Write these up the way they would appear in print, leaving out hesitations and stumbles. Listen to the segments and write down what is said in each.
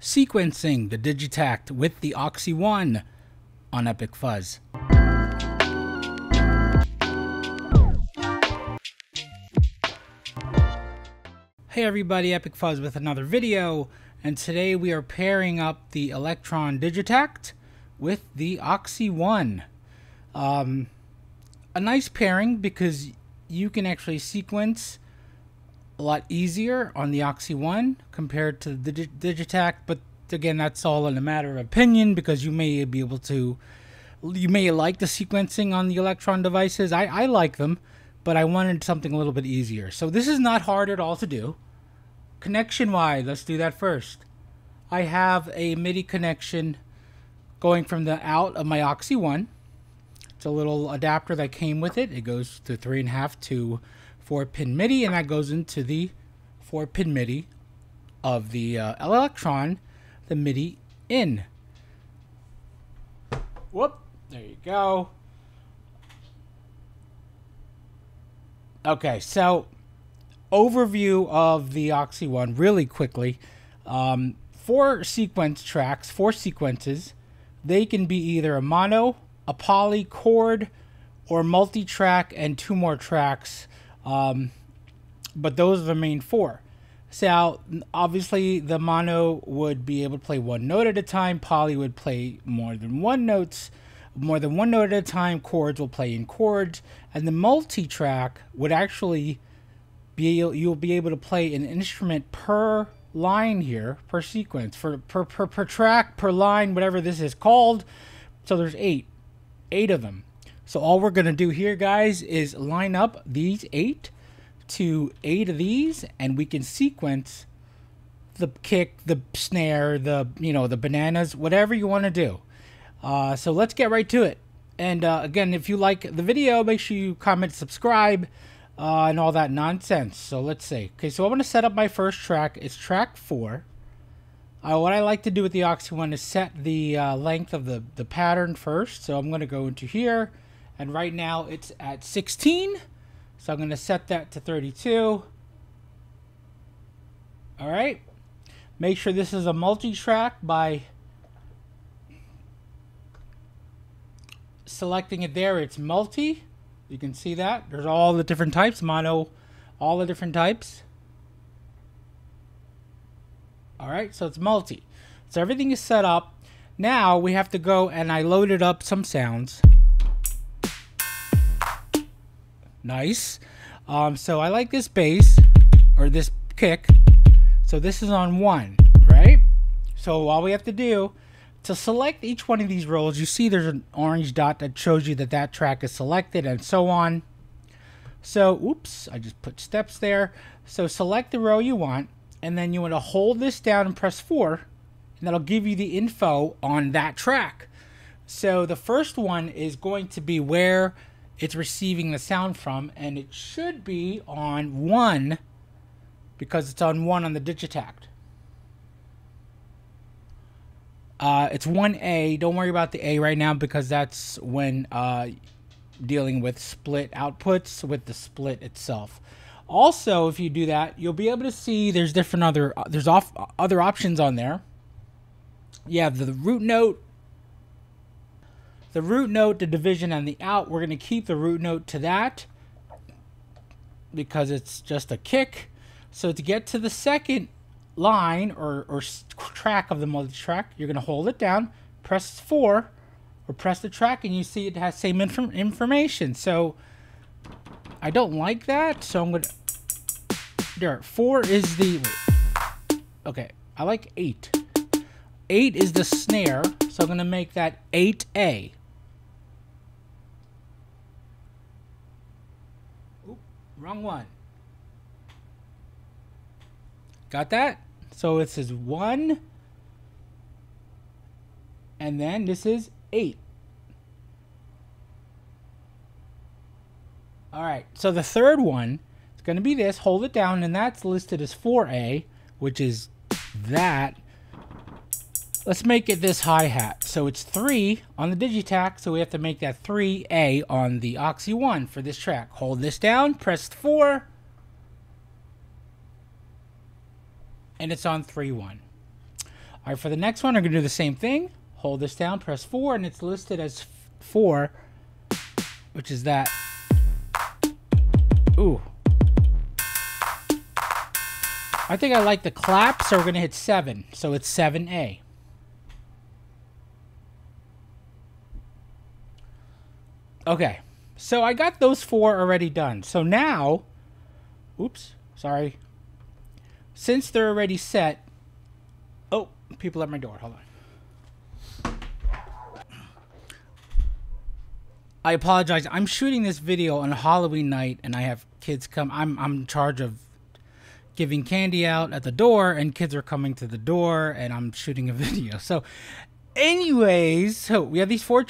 sequencing the Digittakt with the OXI One on Epic Fuzz. Hey everybody, Epic Fuzz with another video, and today we are pairing up the Elektron Digittakt with the OXI One. A nice pairing because you can actually sequence a lot easier on the OXI One compared to the Digittakt, but again, that's all in a matter of opinion because you may be able to, you may like the sequencing on the Elektron devices. I like them, but I wanted something a little bit easier. So this is not hard at all to do. Connection wise, let's do that first. I have a MIDI connection going from the out of my OXI One. It's a little adapter that came with it. It goes to 3.5 to 4-pin MIDI, and that goes into the 4-pin MIDI of the Elektron, the MIDI in. Whoop, there you go. Okay, so overview of the OXI One really quickly. 4 sequence tracks, 4 sequences. They can be either a mono, a poly, chord, or multi-track and 2 more tracks. But those are the main 4. So obviously the mono would be able to play 1 note at a time. Poly would play more than one note at a time. Chords will play in chords, and the multi-track would actually be, you'll be able to play an instrument per line here, per sequence, per track, per line, whatever this is called. So there's 8 of them. So all we're going to do here, guys, is line up these 8 to 8 of these, and we can sequence the kick, the snare, the the bananas, whatever you want to do. So let's get right to it. And again, if you like the video, make sure you comment, subscribe, and all that nonsense. So let's see. Okay, so I'm going to set up my first track. It's track 4. What I like to do with the OXI One is set the length of the pattern first. So I'm going to go into here, and right now it's at 16. So I'm going to set that to 32. All right. Make sure this is a multi-track by selecting it there. It's multi. You can see that. There's all the different types. Mono, all the different types. All right. So it's multi. So everything is set up. Now we have to go, and I loaded up some sounds. Nice. So I like this bass, or this kick. So this is on 1, right? So all we have to do to select each one of these rows, you see there's an orange dot that shows you that that track is selected, and so on. So, oops, I just put steps there. So select the row you want, and then you want to hold this down and press 4, and that'll give you the info on that track. So the first one is going to be where it's receiving the sound from, and it should be on 1 because it's on 1 on the Digittakt. It's 1A. Don't worry about the A right now because that's when dealing with split outputs with the split itself. Also, if you do that, you'll be able to see there's different other options on there. You have the root note, the division, and the out. We're going to keep the root note to that because it's just a kick. So to get to the second line or track of the multi-track, you're going to hold it down, press 4, or press the track, and you see it has same information. So I don't like that, so I'm going to... There, 4 is the... Wait. Okay, I like 8. 8 is the snare, so I'm going to make that 8A. Oop, wrong one. Got that? So this is 1, and then this is 8. All right, so the third one is going to be this. Hold it down, and that's listed as 4A, which is that. Let's make it this hi-hat. So it's 3 on the Digittakt, so we have to make that 3A on the OXI One for this track. Hold this down, press 4, and it's on 3-1. All right, for the next one, I'm going to do the same thing. Hold this down, press 4, and it's listed as 4, which is that. Ooh. I think I like the clap, so we're going to hit 7. So it's 7A. Okay, so I got those 4 already done. So now, oops, sorry. Since they're already set, oh, people at my door, hold on. I apologize. I'm shooting this video on Halloween night, and I have kids come. I'm in charge of giving candy out at the door, and kids are coming to the door, and I'm shooting a video. So, anyways, so we have these four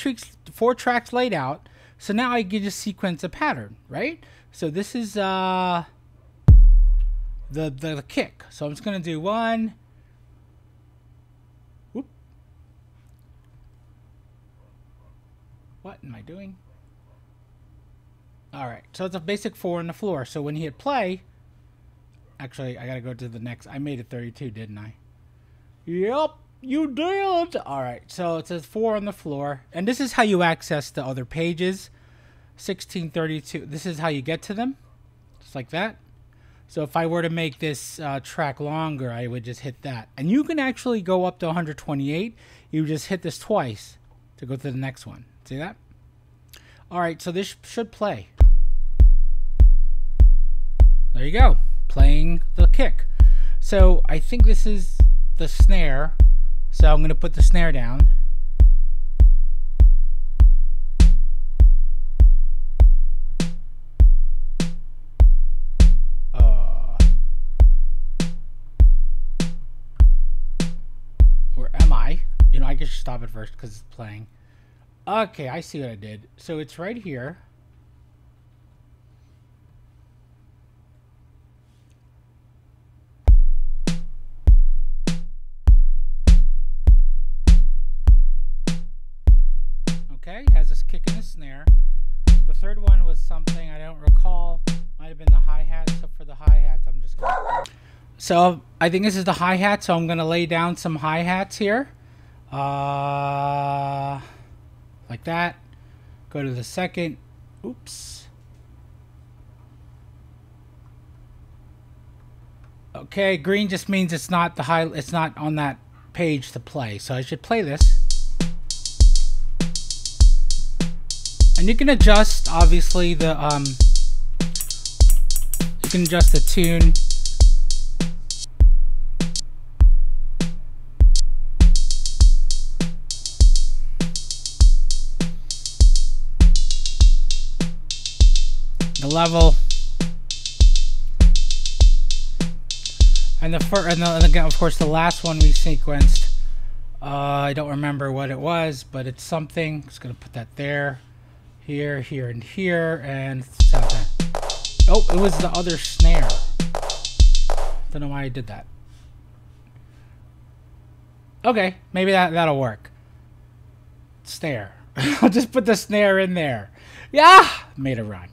tracks laid out. So now I can just sequence a pattern, right? So this is the kick. So I'm just gonna do 1. Whoop. What am I doing? All right. So it's a basic 4 on the floor. So when you hit play. Actually, I gotta go to the next. I made it 32, didn't I? Yep, you did. All right, so it says 4 on the floor, and this is how you access the other pages. 1632. This is how you get to them, just like that. So if I were to make this track longer, I would just hit that, and you can actually go up to 128. You just hit this twice to go to the next one. See that? All right, so this should play. There you go. Playing the kick. So I think this is the snare. So I'm going to put the snare down. Where am I? You know, I can stop it first because it's playing. Okay, I see what I did. So it's right here. Okay, has this kick and a snare. The third one was something I don't recall. Might have been the hi-hat. So for the hi-hat, I'm just gonna. So I think this is the hi-hat. So I'm gonna lay down some hi-hats here, like that. Go to the second. Oops. Okay, green just means it's not the high. It's not on that page to play. So I should play this. And you can adjust, obviously, the you can adjust the tune. The level. And again, of course, the last one we sequenced. I don't remember what it was, but it's something. Just gonna put that there. Here, here, and here, and oh, it was the other snare. Don't know why I did that. Okay, maybe that'll work. Snare. I'll just put the snare in there. Yeah, made a rhyme.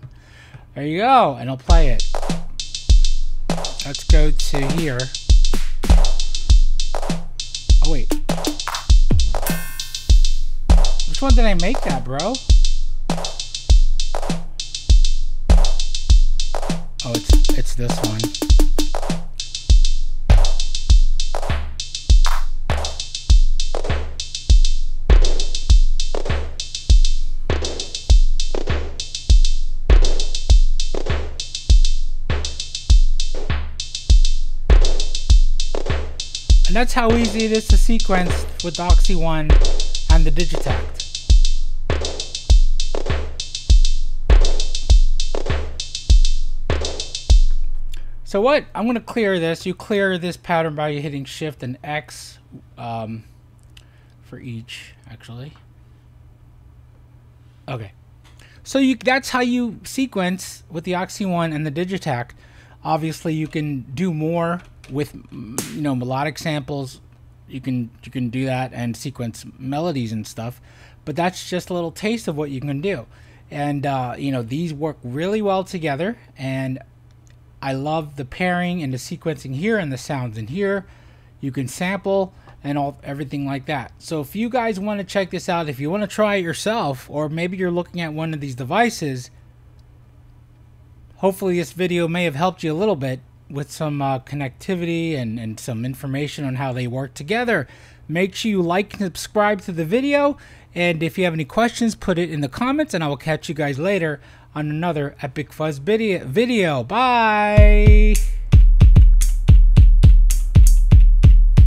There you go, and I'll play it. Let's go to here. Oh wait, which one did I make that, bro? Oh, it's this one. And that's how easy it is to sequence with OXI One and the Digittakt. So what, I'm going to clear this. You clear this pattern by hitting Shift and X for each, actually. Okay. So that's how you sequence with the OXI One and the Digittakt. Obviously, you can do more with, you know, melodic samples. You can do that and sequence melodies and stuff. But that's just a little taste of what you can do. And, you know, these work really well together. And I love the pairing and the sequencing here and the sounds in here. You can sample and everything like that. So if you guys want to check this out, if you want to try it yourself, or maybe you're looking at one of these devices, hopefully this video may have helped you a little bit with some connectivity and some information on how they work together. Make sure you like and subscribe to the video, and if you have any questions, put it in the comments, and I will catch you guys later on another Epic Fuzz video. Bye!